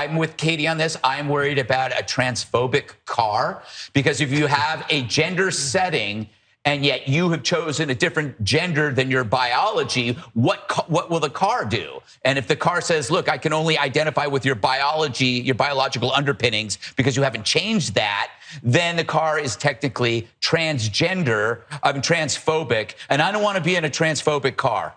I'm with Katie on this. I'm worried about a transphobic car, because if you have a gender setting and yet you have chosen a different gender than your biology, what will the car do? And if the car says, look, I can only identify with your biology, your biological underpinnings, because you haven't changed that, then the car is technically transphobic, and I don't want to be in a transphobic car.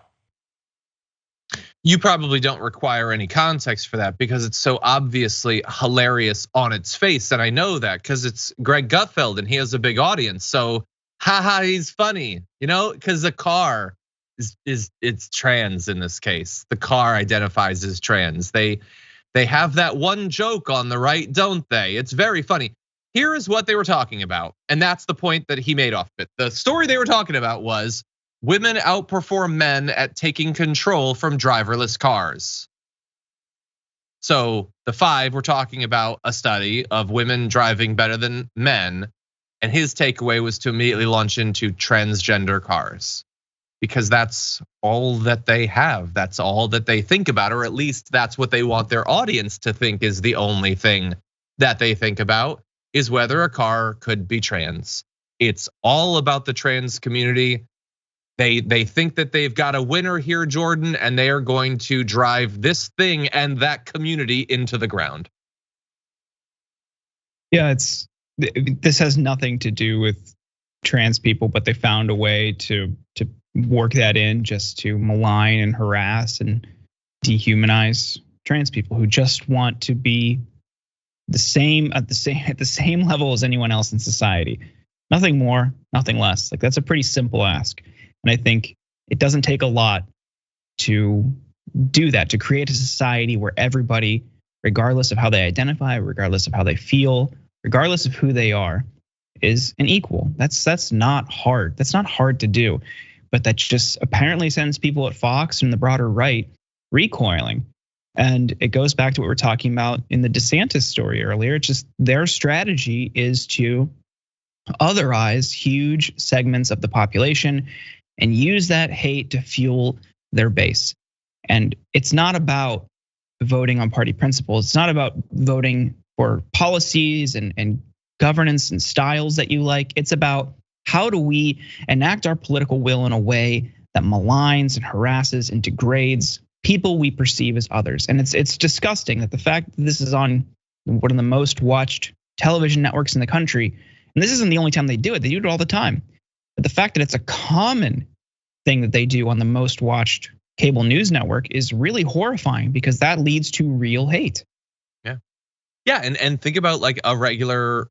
You probably don't require any context for that because it's so obviously hilarious on its face. And I know that because it's Greg Gutfeld and he has a big audience. So haha, he's funny, because the car it's trans in this case. The car identifies as trans. They have that one joke on the right, don't they? It's very funny. Here is what they were talking about, and that's the point that he made off of it. The story they were talking about was women outperform men at taking control from driverless cars. So the 5 were talking about a study of women driving better than men. And his takeaway was to immediately launch into transgender cars because that's all that they have. That's all that they think about, or at least that's what they want their audience to think is the only thing that they think about, is whether a car could be trans. It's all about the trans community. They think that they've got a winner here, Jordan, and they are going to drive this thing and that community into the ground. Yeah, this has nothing to do with trans people, but they found a way to work that in just to malign and harass and dehumanize trans people who just want to be at the same level as anyone else in society. Nothing more, nothing less. Like, that's a pretty simple ask. And I think it doesn't take a lot to do that, to create a society where everybody, regardless of how they identify, regardless of how they feel, regardless of who they are, is an equal. That's not hard. That's not hard to do. But that just apparently sends people at Fox and the broader right recoiling. And it goes back to what we're talking about in the DeSantis story earlier. It's just their strategy is to otherize huge segments of the population and use that hate to fuel their base. And it's not about voting on party principles. It's not about voting for policies and governance and styles that you like. It's about how do we enact our political will in a way that maligns and harasses and degrades people we perceive as others. And it's disgusting that the fact that this is on one of the most watched television networks in the country, and this isn't the only time they do it all the time. But the fact that it's a common thing that they do on the most watched cable news network is really horrifying, because that leads to real hate. Yeah, and think about like a regular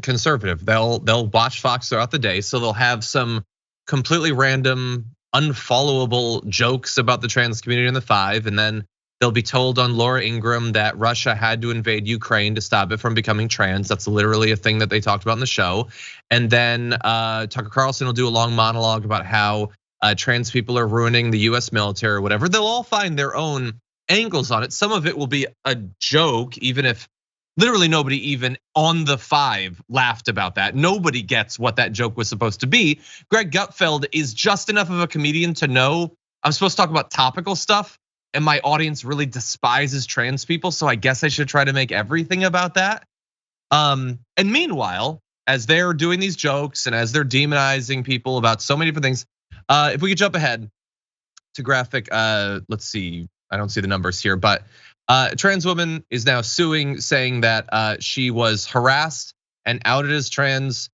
conservative. They'll watch Fox throughout the day, so they'll have some completely random, unfollowable jokes about the trans community in the 5, and then they'll be told on Laura Ingraham that Russia had to invade Ukraine to stop it from becoming trans. That's literally a thing that they talked about in the show. And then Tucker Carlson will do a long monologue about how trans people are ruining the US military or whatever. They'll all find their own angles on it. Some of it will be a joke, even if literally nobody even on the 5 laughed about that. Nobody gets what that joke was supposed to be. Greg Gutfeld is just enough of a comedian to know I'm supposed to talk about topical stuff, and my audience really despises trans people, so I guess I should try to make everything about that. And meanwhile, as they're doing these jokes and as they're demonizing people about so many different things, if we could jump ahead to graphic, let's see, I don't see the numbers here, but a trans woman is now suing, saying that she was harassed and outed as trans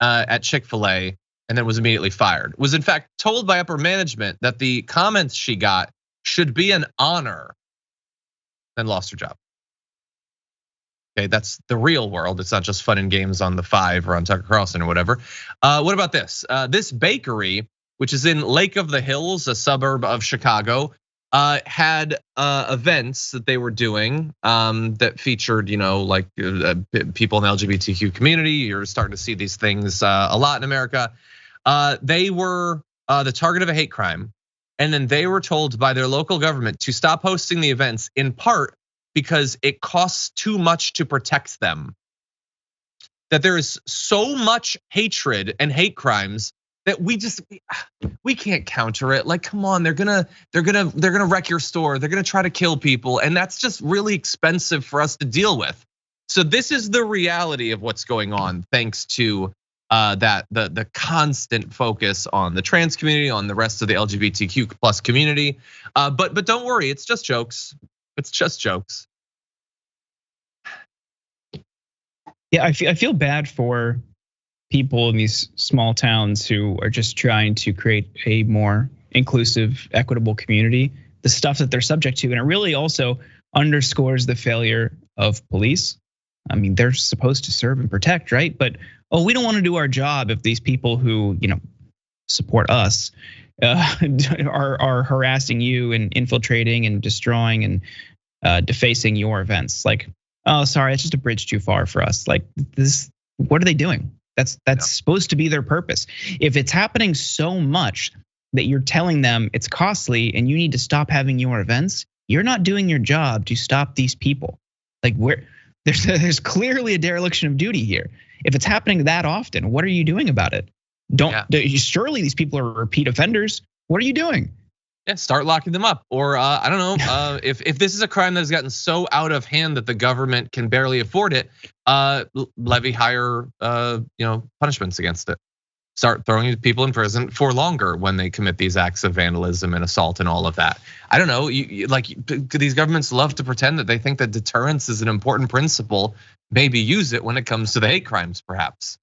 at Chick-fil-A and then was immediately fired. Was in fact told by upper management that the comments she got should be an honor, then lost her job. Okay, that's the real world. It's not just fun and games on the 5 or on Tucker Carlson or whatever. What about this? This bakery, which is in Lake of the Hills, a suburb of Chicago, had events that they were doing that featured, like people in the LGBTQ community. You're starting to see these things a lot in America. They were the target of a hate crime. And then they were told by their local government to stop hosting the events, in part because it costs too much to protect them. That there is so much hatred and hate crimes that we can't counter it. Like, come on, they're gonna wreck your store. They're gonna try to kill people, and that's just really expensive for us to deal with. So this is the reality of what's going on, thanks to that the constant focus on the trans community, on the rest of the LGBTQ plus community. But don't worry, it's just jokes. It's just jokes. Yeah, I feel bad for people in these small towns who are just trying to create a more inclusive, equitable community. The stuff that they're subject to, and it really also underscores the failure of police. I mean, they're supposed to serve and protect, right? But we don't want to do our job if these people who support us are harassing you and infiltrating and destroying and defacing your events. Like, oh, sorry, it's just a bridge too far for us. Like this, what are they doing? That's supposed to be their purpose. If it's happening so much that you're telling them it's costly and you need to stop having your events, you're not doing your job to stop these people. Like there's clearly a dereliction of duty here. If it's happening that often, what are you doing about it? Surely these people are repeat offenders. What are you doing? Yeah, start locking them up. Or I don't know, if this is a crime that has gotten so out of hand that the government can barely afford it, levy higher punishments against it. Start throwing people in prison for longer when they commit these acts of vandalism and assault and all of that. I don't know, these governments love to pretend that they think that deterrence is an important principle. Maybe use it when it comes to the hate crimes, perhaps.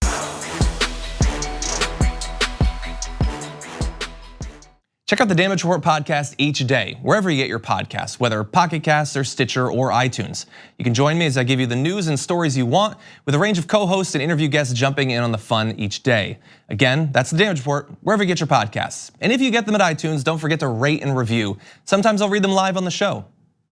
Check out the Damage Report podcast each day, wherever you get your podcasts, whether Pocket Casts or Stitcher or iTunes. You can join me as I give you the news and stories you want, with a range of co-hosts and interview guests jumping in on the fun each day. Again, that's the Damage Report, wherever you get your podcasts. And if you get them at iTunes, don't forget to rate and review. Sometimes I'll read them live on the show.